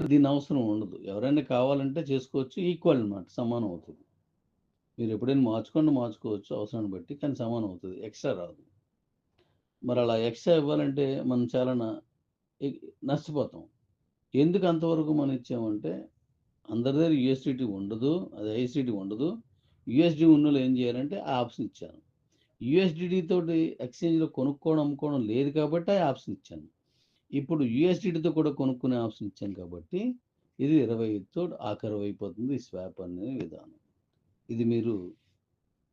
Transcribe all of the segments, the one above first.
దీని అవసరం ఉండదు. ఎవరైనా కావాలంటే చేసుకోవచ్చు. ఈక్వల్ అనమాట. సమానం అవుతుంది. మీరు ఎప్పుడైనా మార్చుకోవచ్చు అవసరాన్ని బట్టి. కానీ సమానం అవుతది. ఎక్స్‌ట్రా రాదు. మరి అలా ఎక్స్‌ట్రా ఇవ్వాలంటే మనం చాలా ఎ నష్టపోతాం. ఎందుకు అంతవరకు మనం ఇచ్చామంటే అందరి దగ్గర యూఎస్‌డిటీ ఉండదు. అది ఐఎస్‌డిటీ ఉండదు. యూఎస్‌డి ఉన్నోళ్ళు ఏం చేయాలంటే ఆ ఆప్షన్ ఇచ్చాను. యూఎస్‌డిటీ తోటి ఎక్స్‌చేంజ్‌లో కొనుక్కోవడం, అమ్ముకోవడం లేదు కాబట్టి ఆ ఆప్షన్ ఇచ్చాను. ఇప్పుడు యూఎస్‌డిటీతో కూడా కొనుక్కునే ఆప్షన్ ఇచ్చాను కాబట్టి ఇది 25తో ఆఖరివైపోతుంది ఈ స్వాప్ అనే విధానం. ఇది మీరు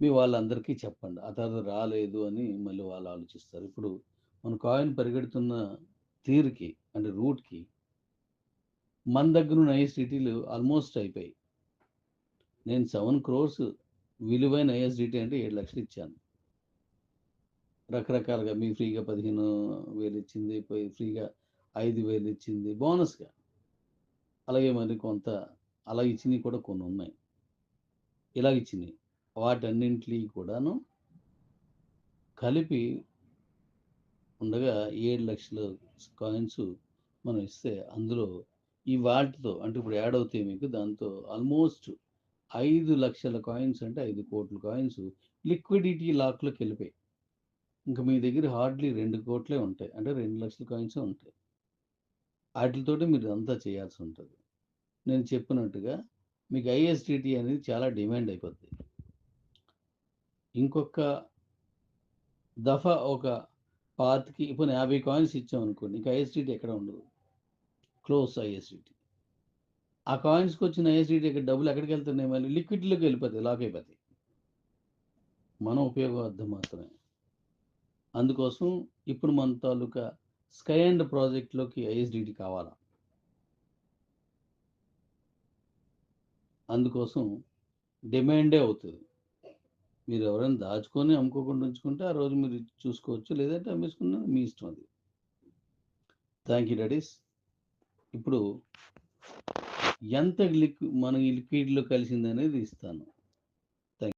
మీ వాళ్ళందరికీ చెప్పండి. ఆ తర్వాత రాలేదు అని మళ్ళీ వాళ్ళు ఆలోచిస్తారు. ఇప్పుడు మన కాయిన్ పరిగెడుతున్న తీరుకి అంటే రూట్‌కి మన దగ్గరున్న ఐఎస్‌డిటీలు ఆల్మోస్ట్ అయిపోయాయి. నేను 7,00,00,000 విలువైన ఐఎస్‌డిటీ అంటే 7,00,000 ఇచ్చాను. రకరకాలుగా మీకు ఫ్రీగా 15,000 ఇచ్చింది. ఫ్రీగా 5,000 ఇచ్చింది బోనస్‌గా. అలాగే మరి కొంత అలా ఇచ్చినవి కూడా కొన్నున్నాయి. ఇలాగ ఇచ్చినయి. వాటన్నింటిని కూడాను కలిపి ఉండగా 7,00,000 కాయిన్స్ మనం ఇస్తే అందులో ఈ వాటితో అంటే ఇప్పుడు యాడ్ అవుతాయి మీకు దాంతో ఆల్మోస్ట్ 5,00,000 కాయిన్స్ అంటే 5,00,00,000 కాయిన్స్ లిక్విడిటీ లాక్‌లోకి వెళ్ళిపోయాయి. ఇంక మీ దగ్గర హార్డ్‌లీ 2,00,00,000 ఉంటాయి. అంటే 2,00,000 కాయిన్సే ఉంటాయి. ఆటిలతోటి మీరు ఇదంతా చేయాల్సి ఉంటది. నేను చెప్పినట్టుగా మీకు ఐఎస్‌డిటీ అనేది చాలా డిమాండ్ అయిపోద్ది. ఇంకొక దఫా ఒక 25 పోనీ 50 కాయిన్స్ ఇచ్చామనుకోండి. ఇంక ఐఎస్‌డిటీ ఎక్కడ ఉండదు. Close ISDT. ఆ కాయిన్స్‌కొచ్చిన ఐఎస్‌డిటీ డబ్బులు ఎక్కడికెళ్తున్నాయి మళ్ళీ లిక్విడ్‌లోకి వెళ్ళిపోతాయి. లాక్ అయిపోతాయి. మన ఉపయోగార్థం మాత్రమే. అందుకోసం ఇప్పుడు మన తాలూకా స్కై అండ్ ప్రాజెక్ట్‌లోకి ఐఎస్‌డిటీ కావాలా? అందుకోసం డిమాండే అవుతది. మీరు ఎవరైనా దాచుకొని అమ్ముకోకుండా ఉంచుకుంటే ఆ రోజు మీరు చూసుకోవచ్చు. లేదంటే అమ్మేసుకున్న మీ ఇష్టం అది. Thank you daddy's. ఇప్పుడు ఎంత మన ఈ లిక్విడ్‌లో కలిసిందనేది ఇస్తాను.